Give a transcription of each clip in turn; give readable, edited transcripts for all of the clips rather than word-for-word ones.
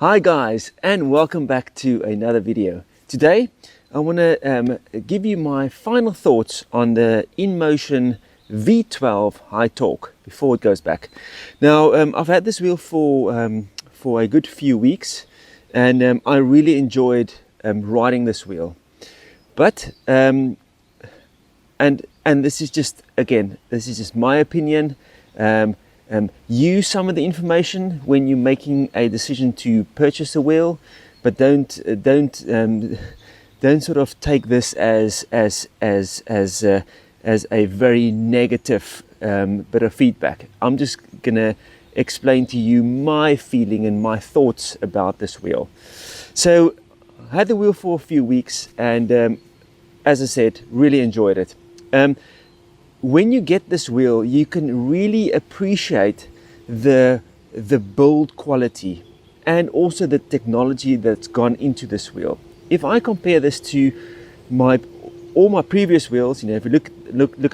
Hi guys, and welcome back to another video. Today I want to give you my final thoughts on the Inmotion V12 high torque before it goes back. Now I've had this wheel for a good few weeks, and I really enjoyed riding this wheel. But and this is just, again, this is just my opinion. Use some of the information when you're making a decision to purchase a wheel, but don't sort of take this as a very negative bit of feedback. I'm just gonna explain to you my feeling and my thoughts about this wheel. So I had the wheel for a few weeks, and as I said, really enjoyed it. When you get this wheel, you can really appreciate the build quality and also the technology that's gone into this wheel. If I compare this to all my previous wheels, you know, if you look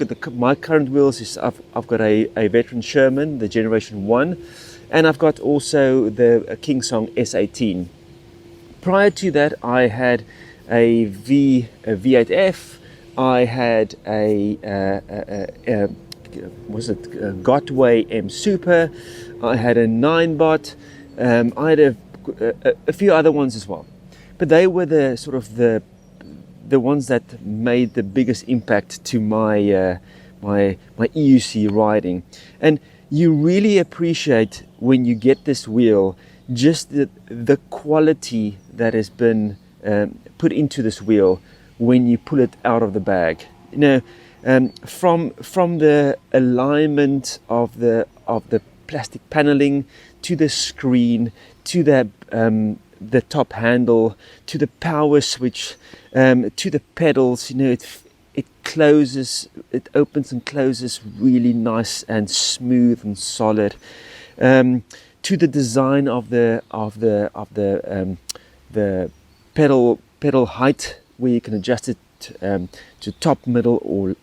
at my current wheels, I've got a Veteran Sherman, the Generation 1, and I've got also the Kingsong S18. Prior to that, I had a V8F. I had a Gotway M Super. I had a 9-bot. I had a few other ones as well, but they were the sort of the ones that made the biggest impact to my my EUC riding. And you really appreciate when you get this wheel just the quality that has been put into this wheel when you pull it out of the bag. You know, from the alignment of the plastic paneling to the screen to the top handle to the power switch to the pedals, you know, it closes, it opens and closes really nice and smooth and solid. To the design of the pedal height, where you can adjust it to top, middle,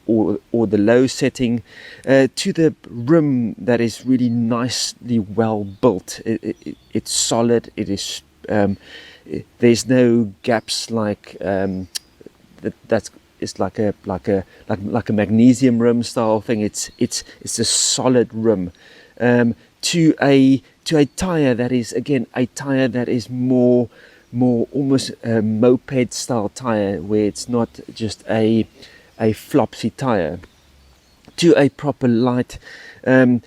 or the low setting, to the rim that is really nicely well built. It's solid. It is. There's no gaps like it's like a magnesium rim style thing. It's a solid rim. To a tire that is, again, a tire that is more almost a moped style tire, where it's not just a flopsy tire. To a proper light, I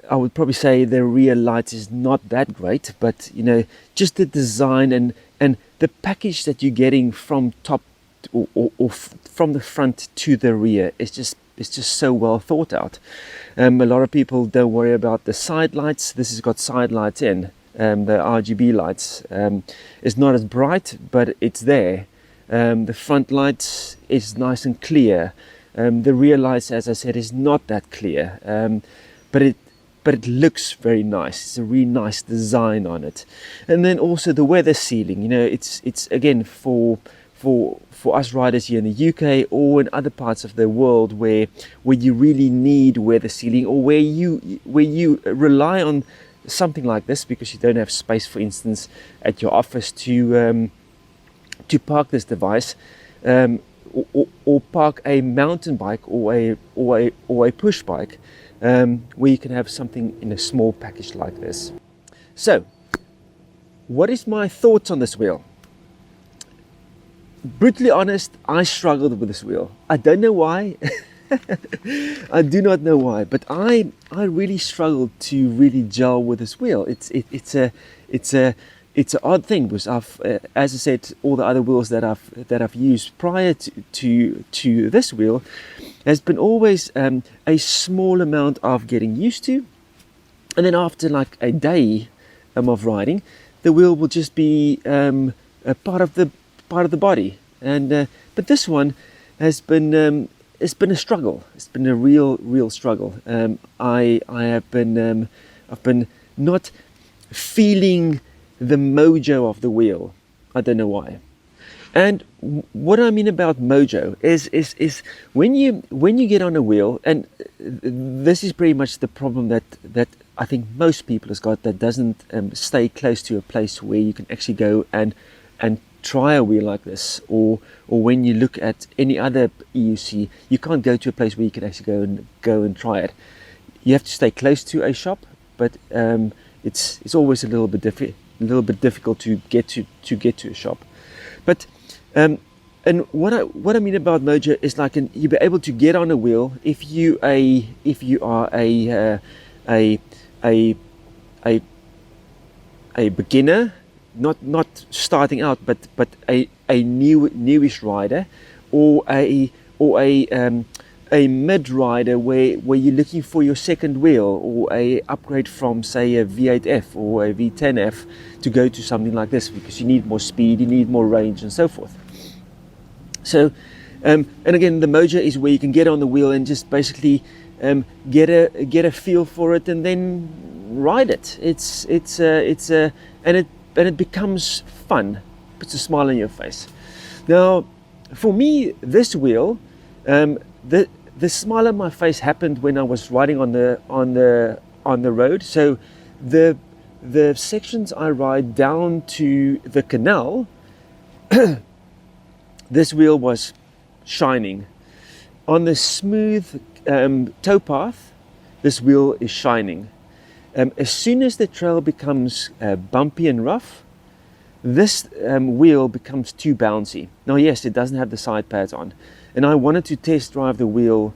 would probably say the rear light is not that great, but you know, just the design and the package that you're getting from top or from the front to the rear is just so well thought out. A lot of people don't worry about the side lights. This has got side lights in. The RGB lights is not as bright, but it's there. The front lights is nice and clear. The rear lights, as I said, is not that clear, but it looks very nice. It's a really nice design on it. And then also the weather sealing. You know, it's again for us riders here in the UK or in other parts of the world where you really need weather sealing, or where you rely on something like this because you don't have space, for instance, at your office to park this device, or park a mountain bike or a push bike, where you can have something in a small package like this. So, what is my thoughts on this wheel? Brutally honest, I struggled with this wheel. I don't know why. I do not know why, but I really struggled to really gel with this wheel. It's an odd thing, because I've, as I said, all the other wheels that I've used prior to this wheel has been always a small amount of getting used to, and then after like a day of riding, the wheel will just be a part of the body. And but this one has been. It's been a struggle. It's been a real struggle. I've been not feeling the mojo of the wheel. I don't know why. And what I mean about mojo is when you get on a wheel, and this is pretty much the problem that I think most people has got, that doesn't stay close to a place where you can actually go and try a wheel like this, or when you look at any other EUC, you can't go to a place where you can actually go and try it. You have to stay close to a shop, but it's always a little bit difficult to get to a shop. But and what I mean about Mojo is, like, you'll be able to get on a wheel if you are a beginner, not starting out, but a newish rider, or a mid rider where you're looking for your second wheel, or a upgrade from, say, a V8F or a V10F to go to something like this, because you need more speed, you need more range, and so forth. So and again, the Mojo is where you can get on the wheel and just basically get a feel for it, and then ride it. And it becomes fun, puts a smile on your face. Now, for me, this wheel, the smile on my face happened when I was riding on the road. So the sections I ride down to the canal, this wheel was shining. On the smooth towpath, this wheel is shining. As soon as the trail becomes bumpy and rough, this wheel becomes too bouncy. Now, yes, it doesn't have the side pads on, and I wanted to test drive the wheel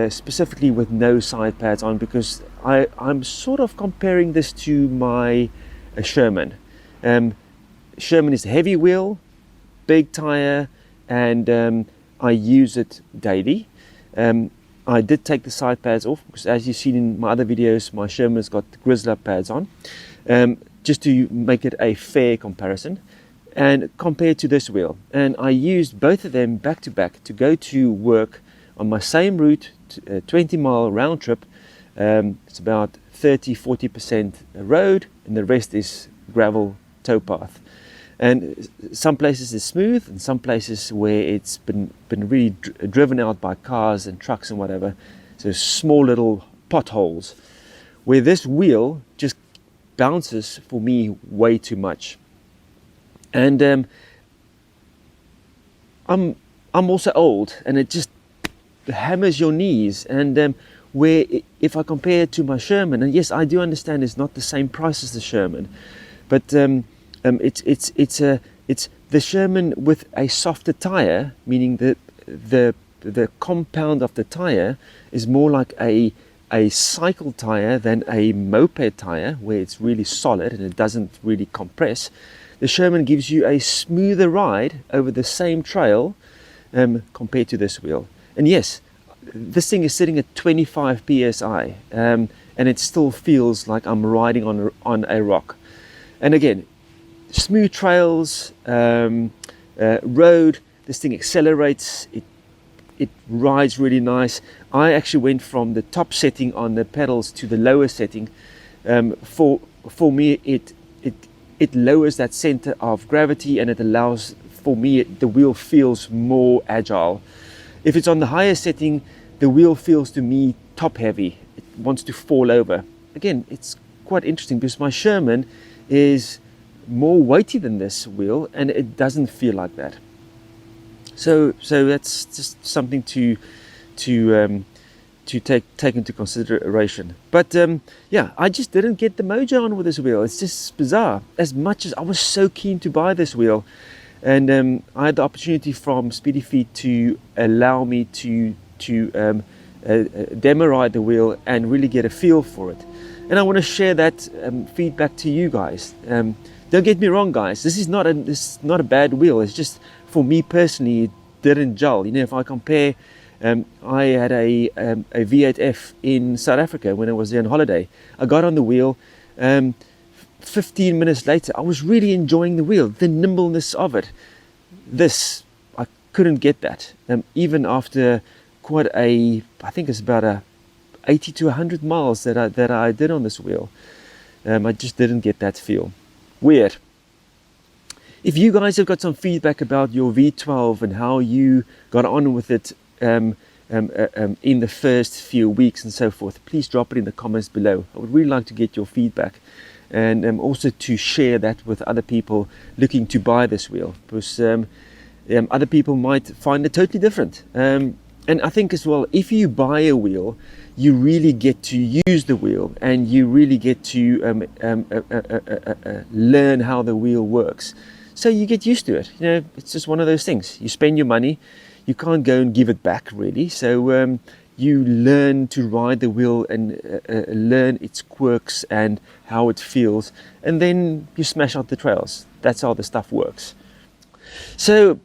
specifically with no side pads on, because I'm sort of comparing this to my Sherman. Sherman is a heavy wheel, big tire, and I use it daily. I did take the side pads off, because as you've seen in my other videos, my Sherman's got the Grizzla pads on, just to make it a fair comparison, and compared to this wheel. And I used both of them back to back to go to work on my same route, 20-mile round trip. It's about 30-40% road, and the rest is gravel towpath. And some places is smooth, and some places where it's been really driven out by cars and trucks and whatever. So small little potholes, where this wheel just bounces for me way too much. And I'm also old, and it just hammers your knees. And where if I compare it to my Sherman, and yes, I do understand it's not the same price as the Sherman, but it's the Sherman with a softer tire, meaning that the compound of the tire is more like a cycle tire than a moped tire, where it's really solid and it doesn't really compress. The Sherman gives you a smoother ride over the same trail compared to this wheel. And yes, this thing is sitting at 25 psi, and it still feels like I'm riding on a rock. And again, smooth trails, road, this thing accelerates, it rides really nice. I actually went from the top setting on the pedals to the lower setting. For me, it lowers that center of gravity, and it allows, for me, the wheel feels more agile. If it's on the higher setting, the wheel feels to me top heavy. It wants to fall over. Again, it's quite interesting, because my Sherman is more weighty than this wheel, and it doesn't feel like that. So that's just something to take into consideration. But yeah, I just didn't get the mojo on with this wheel. It's just bizarre. As much as I was so keen to buy this wheel, and I had the opportunity from SpeedyFeet to allow me to demo ride the wheel and really get a feel for it. And I want to share that feedback to you guys. Don't get me wrong, guys. This is not a bad wheel. It's just, for me personally, it didn't gel. You know, if I compare, I had a V8F in South Africa when I was there on holiday. I got on the wheel. 15 minutes later, I was really enjoying the wheel, the nimbleness of it. This, I couldn't get that. Even after quite I think it's about 80 to 100 miles that I did on this wheel. I just didn't get that feel. Weird. If you guys have got some feedback about your V12 and how you got on with it, in the first few weeks and so forth, please drop it in the comments below. I would really like to get your feedback, and also to share that with other people looking to buy this wheel, because other people might find it totally different. And I think as well, if you buy a wheel, you really get to use the wheel, and you really get to learn how the wheel works. So you get used to it. You know, it's just one of those things. You spend your money, you can't go and give it back really. So you learn to ride the wheel and learn its quirks and how it feels, and then you smash out the trails. That's how the stuff works. So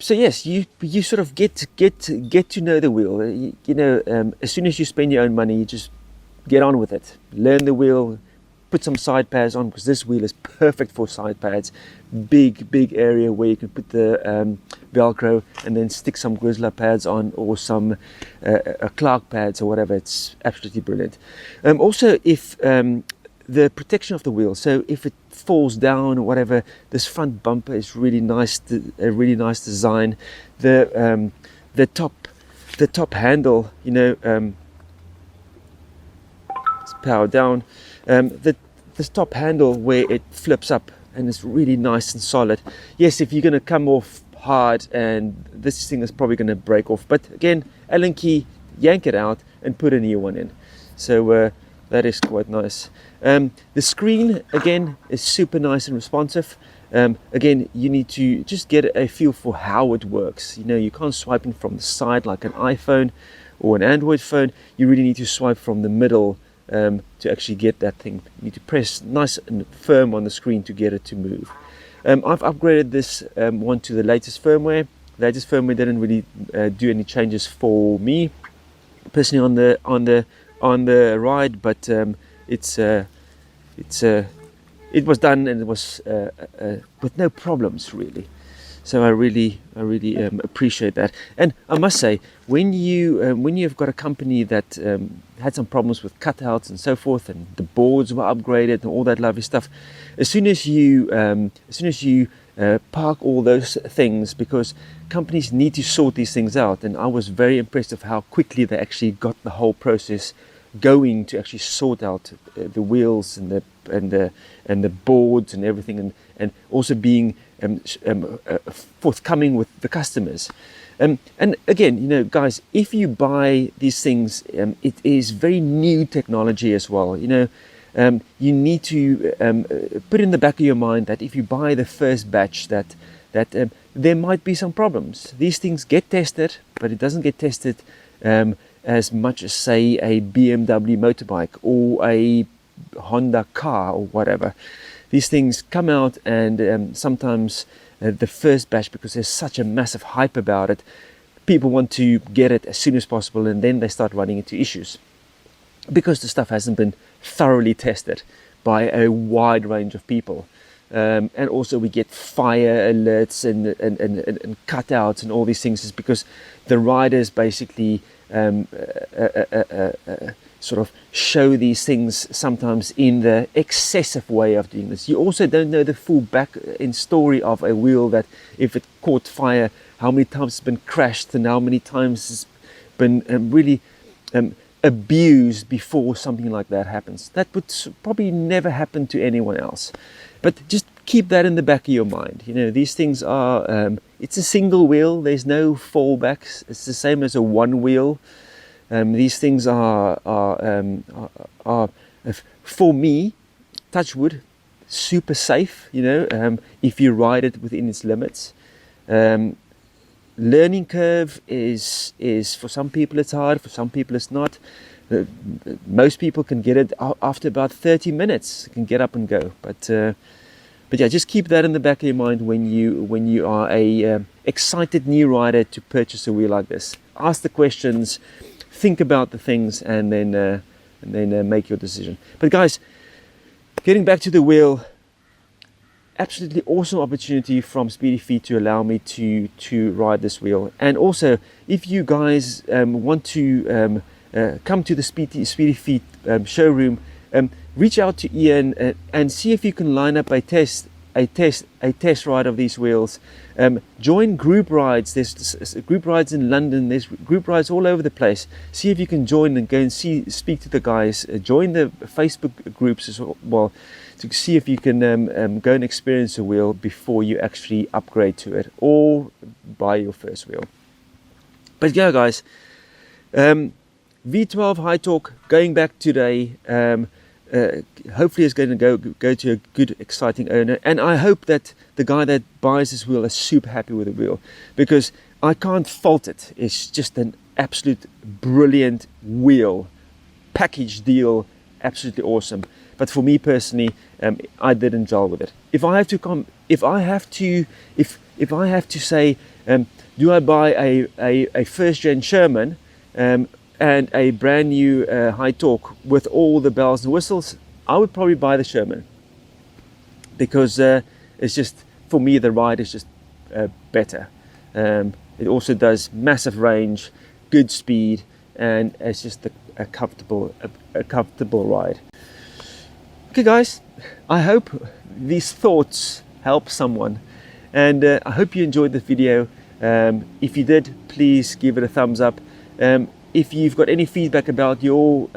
yes, you sort of get to know the wheel. You know, as soon as you spend your own money, you just get on with it. Learn the wheel, put some side pads on, because this wheel is perfect for side pads. Big area where you can put the Velcro, and then stick some Grizzla pads on, or some Clark pads or whatever. It's absolutely brilliant. Also, if the protection of the wheel, so if it falls down or whatever, this front bumper is really nice, a really nice design. The top handle, you know, let's power down. This top handle where it flips up, and it's really nice and solid. Yes, if you're going to come off hard, and this thing is probably going to break off, but again, Allen key, yank it out and put a new one in. So that is quite nice. The screen again is super nice and responsive. Again, you need to just get a feel for how it works. You know, you can't swipe in from the side like an iPhone or an Android phone. You really need to swipe from the middle to actually get that thing. You need to press nice and firm on the screen to get it to move. I've upgraded this one to the latest firmware. The latest firmware didn't really do any changes for me personally on the ride, but it was done, and it was with no problems really. So I really appreciate that. And I must say, when you've got a company that had some problems with cutouts and so forth, and the boards were upgraded and all that lovely stuff, as soon as you park all those things, because companies need to sort these things out, and I was very impressed of how quickly they actually got the whole process going to actually sort out the wheels and the boards and everything, and also being forthcoming with the customers. And again, you know, guys, if you buy these things, it is very new technology as well. You know, you need to put in the back of your mind that if you buy the first batch, that there might be some problems. These things get tested, but it doesn't get tested as much as, say, a BMW motorbike or a Honda car or whatever. These things come out, and sometimes the first batch, because there's such a massive hype about it, people want to get it as soon as possible, and then they start running into issues because the stuff hasn't been thoroughly tested by a wide range of people. And also we get fire alerts and cutouts and all these things, is because the riders basically sort of show these things sometimes in the excessive way of doing this. You also don't know the full back end story of a wheel, that if it caught fire, how many times it's been crashed and how many times it's been really abused before something like that happens. That would probably never happen to anyone else. But just keep that in the back of your mind. You know, these things are, it's a single wheel, there's no fallbacks. It's the same as a one wheel. These things are for me, touch wood, super safe, you know, if you ride it within its limits. Learning curve is for some people it's hard, for some people it's not. Most people can get it after about 30 minutes, can get up and go. But yeah, just keep that in the back of your mind when you are a excited new rider to purchase a wheel like this. Ask the questions, think about the things, and then make your decision. But guys, getting back to the wheel, absolutely awesome opportunity from SpeedyFeet to allow me to ride this wheel. And also, if you guys want to come to the SpeedyFeet showroom, reach out to Ian and see if you can line up a test a test ride of these wheels. Join group rides. There's group rides in London, there's group rides all over the place. See if you can join and go and speak to the guys. Join the Facebook groups as well to see if you can go and experience a wheel before you actually upgrade to it or buy your first wheel. But yeah, guys, V12 high torque going back today. Hopefully it's going to go to a good, exciting owner, and I hope that the guy that buys this wheel is super happy with the wheel, because I can't fault it. It's just an absolute brilliant wheel, package deal, absolutely awesome. But for me personally, I didn't gel with it. If I have to say, do I buy a first gen Sherman and a brand new high torque with all the bells and whistles, I would probably buy the Sherman, because it's just, for me, the ride is just better. It also does massive range, good speed, and it's just a comfortable ride. Okay guys, I hope these thoughts help someone, and I hope you enjoyed the video. If you did, please give it a thumbs up. If you've got any feedback about your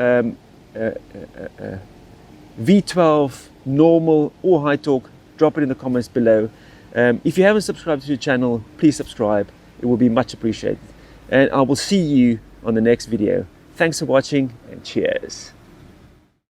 V12 normal or high torque, drop it in the comments below. If you haven't subscribed to the channel, please subscribe. It will be much appreciated. And I will see you on the next video. Thanks for watching, and cheers.